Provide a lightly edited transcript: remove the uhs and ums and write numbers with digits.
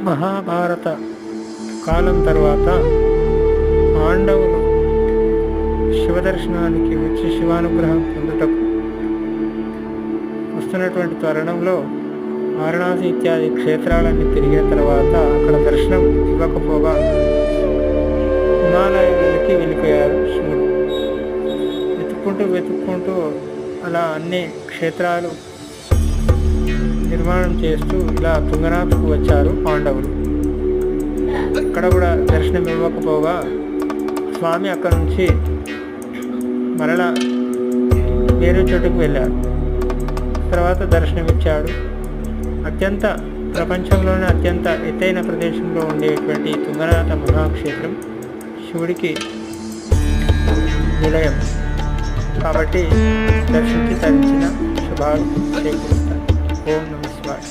మహాభారత కాలం తర్వాత పాండవులు శివదర్శనానికి వచ్చి శివానుగ్రహం పొందుటకు వస్తున్నటువంటి తరుణంలో వారణాసి ఇత్యాది క్షేత్రాలన్నీ తిరిగిన తర్వాత అక్కడ దర్శనం ఇవ్వకపోగా హిమాలయాలకి వెళ్ళిపోయారు శివుడు. వెతుక్కుంటూ అలా అన్ని క్షేత్రాలు నిర్మాణం చేస్తూ ఇలా తుంగనాథకు వచ్చారు పాండవులు. అక్కడ కూడా దర్శనం ఇవ్వకపోగా స్వామి అక్కడ నుంచి మరలా వేరే చోటుకు వెళ్ళారు. తర్వాత దర్శనమిచ్చాడు. ప్రపంచంలోనే అత్యంత ఎత్తైన ప్రదేశంలో ఉండేటువంటి తుంగనాథ మహాక్షేత్రం శివుడికి నిలయం కాబట్టి దర్శించి తరించిన శుభాలు చేకూరుతాయి. ఓం నమః శివాయ.